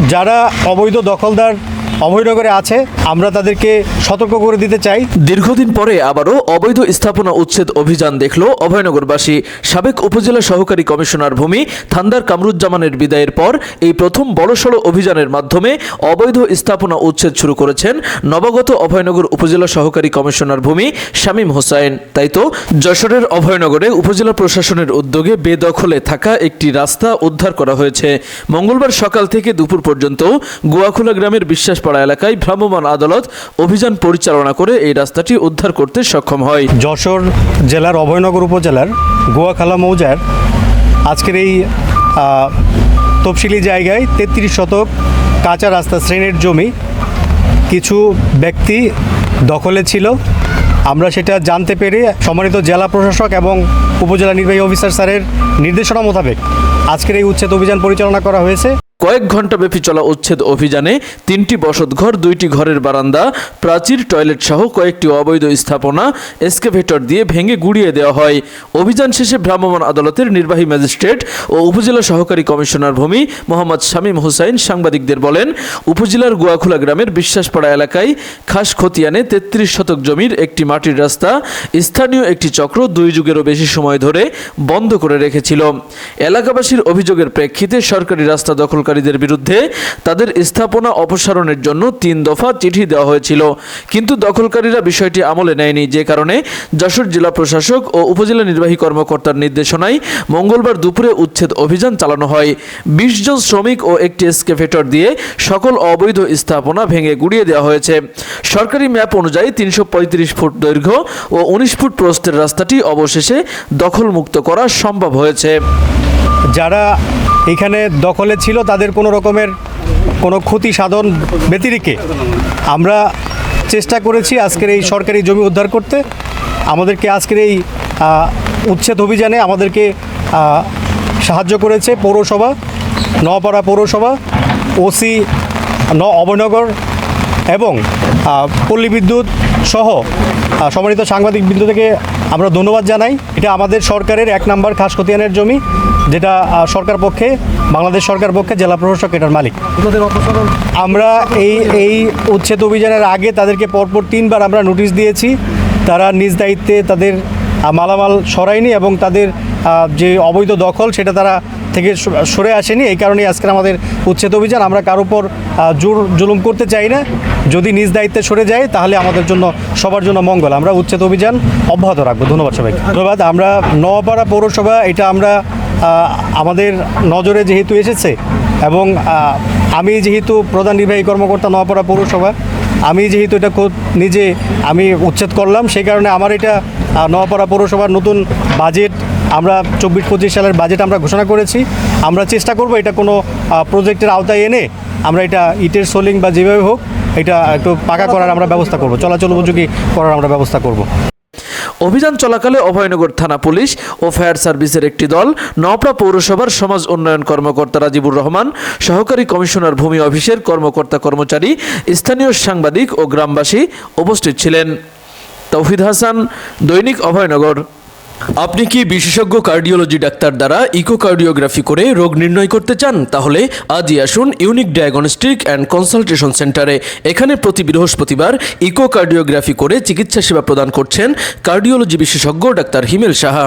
যারা অবৈধ দখলদার অভয়নগরে আছে আমরা তাদেরকে সতর্ক করে দিতে চাই। দীর্ঘদিন পরে আবারও অবৈধ স্থাপনা উচ্ছেদ অভিযান দেখল অভয়নগরবাসী। সাবেক উপজেলা সহকারী কমিশনার ভূমি থান্দার কামরুজ্জামানের বিদায়ের পর এই প্রথম বড়সড় অভিযানের মাধ্যমে অবৈধ স্থাপনা উচ্ছেদ শুরু করেছেন নবাগত অভয়নগর উপজেলা সহকারী কমিশনার ভূমি শামীম হোসাইন। তাই তো যশোরের অভয়নগরে উপজেলা প্রশাসনের উদ্যোগে বেদখলে থাকা একটি রাস্তা উদ্ধার করা হয়েছে। মঙ্গলবার সকাল থেকে দুপুর পর্যন্ত গোয়াখোলা গ্রামের বিশ্বাসপাড়া এলাকায় ভ্রাম্যমাণ আদালত অভিযান পরিচালনা করে এই রাস্তাটি উদ্ধার করতে সক্ষম হয়। যশোর জেলার অভয়নগর উপজেলার গোয়াখালা মৌজার আজকের এই তফসিলি জায়গায় 33 শতক কাঁচা রাস্তা শ্রেণীর জমি কিছু ব্যক্তি দখলে ছিল। আমরা সেটা জানতে পেরে সম্মানিত জেলা প্রশাসক এবং উপজেলা নির্বাহী অফিসার স্যারের নির্দেশনা মোতাবেক আজকের এই উচ্ছেদ অভিযান পরিচালনা করা হয়েছে। কয়েক ঘণ্টাব্যাপী চলা উচ্ছেদ অভিযানে 3টি বসতঘর, 2টি ঘরের বারান্দা, প্রাচীর, টয়লেট সহ কয়েকটি অবৈধ স্থাপনা এক্সকেভেটর দিয়ে ভেঙে গুড়িয়ে দেওয়া হয়। অভিযান শেষে ভ্রাম্যমাণ আদালতের নির্বাহী ম্যাজিস্ট্রেট ও উপজেলা সহকারী কমিশনার ভূমি মোহাম্মদ শামীম হোসাইন সাংবাদিকদের বলেন, উপজেলার গোয়াখোলা গ্রামের বিশ্বাসপাড়া এলাকায় খাস খতিয়ানে 33 শতক জমির একটি মাটির রাস্তা স্থানীয় একটি চক্র 2 যুগেরও বেশি সময় ধরে বন্ধ করে রেখেছিল। এলাকাবাসীর অভিযোগের প্রেক্ষিতে সরকারি রাস্তা দখল বিরুদ্ধে তাদের স্থাপনা অপসারণের জন্য 3 দফা চিঠি দেওয়া হয়েছিল, কিন্তু দখলকারীরা বিষয়টি আমলে নেয়নি। যে কারণে যশোর জেলা প্রশাসক ও উপজেলা নির্বাহী কর্মকর্তার নির্দেশনায় মঙ্গলবার দুপুরে উচ্ছেদ অভিযান চালানো হয়। 20 জন শ্রমিক ও একটি এক্সকেভেটর দিয়ে সকল অবৈধ স্থাপনা ভেঙে গুড়িয়ে দেওয়া হয়েছে। সরকারি ম্যাপ অনুযায়ী 335 ফুট দৈর্ঘ্য ও 19 ফুট প্রস্থের রাস্তাটি অবশেষে দখলমুক্ত করা সম্ভব হয়েছে। যারা এখানে দখলে ছিল তাদের কোনো রকমের কোনো ক্ষতি সাধন ব্যতিরেকে আমরা চেষ্টা করেছি আজকের এই সরকারি জমি উদ্ধার করতে। আমাদেরকে আজকের এই উচ্ছেদ অভিযানে আমাদেরকে সাহায্য করেছে পৌরসভা, নওপাড়া পৌরসভা, ওসি অভয়নগর এবং পল্লী বিদ্যুৎ সহ সম্মানিত সাংবাদিক বৃন্দ থেকে আমরা ধন্যবাদ জানাই। এটা আমাদের সরকারের 1 নম্বর খাস খতিয়ানের জমি, যেটা সরকার পক্ষে, বাংলাদেশ সরকার পক্ষে জেলা প্রশাসক এটার মালিক। আমরা এই উচ্ছেদ অভিযানের আগে তাদেরকে পরপর 3 বার আমরা নোটিশ দিয়েছি। তারা নিজ দায়িত্বে তাদের মালামাল সরায়নি এবং তাদের যে অবৈধ দখল সেটা তারা থেকে সরে আসেনি। এই কারণেই আজকে আমাদের উচ্ছেদ অভিযান। আমরা কারোর উপর জুলুম করতে চাই না। যদি নিজ দায়িত্বে সরে যায় তাহলে আমাদের জন্য, সবার জন্য মঙ্গল। আমরা উচ্ছেদ অভিযান অব্যাহত রাখবো। ধন্যবাদ সবাইকে। ধন্যবাদ। আমরা নওপাড়া পৌরসভা, এটা আমরা আমাদের নজরে যেহেতু এসেছে এবং আমি যেহেতু প্রধান নির্বাহী কর্মকর্তা নওপাড়া পৌরসভা, আমি যেহেতু এটা নিজে আমি উচ্ছেদ করলাম, সেই কারণে আমার এটা নওপাড়া পৌরসভার নতুন বাজেট, আমরা 24-25 সালের বাজেট আমরা ঘোষণা করেছি। আমরা চেষ্টা করব এটা কোনো প্রজেক্টের আওতায় এনে আমরা এটা ইটের সোলিং বা যেভাবে হোক এটা একটু পাকা করার আমরা ব্যবস্থা করব, চলাচল উপযোগী করার আমরা ব্যবস্থা করব। অভিযান চলাকালে অভয়নগর থানা পুলিশ ও ফায়ার সার্ভিসের একটি দল, নওপাড়া পৌরসভার সমাজ উন্নয়ন কর্মকর্তা রাজিবুর রহমান, সহকারী কমিশনার ভূমি অফিসের কর্মকর্তা কর্মচারী, স্থানীয় সাংবাদিক ও গ্রামবাসী উপস্থিত ছিলেন। তৌহিদ হাসান, দৈনিক অভয়নগর। আপনি কি বিশেষজ্ঞ কার্ডিওলজি ডাক্তার দ্বারা ইকোকার্ডিওগ্রাফি করে রোগ নির্ণয় করতে চান? তাহলে আজই আসুন ইউনিক ডায়াগনস্টিক অ্যান্ড কনসালটেশন সেন্টারে। এখানে প্রতি বৃহস্পতিবার ইকোকার্ডিওগ্রাফি করে চিকিৎসা সেবা প্রদান করছেন কার্ডিওলজি বিশেষজ্ঞ ডাক্তার হিমেল সাহা।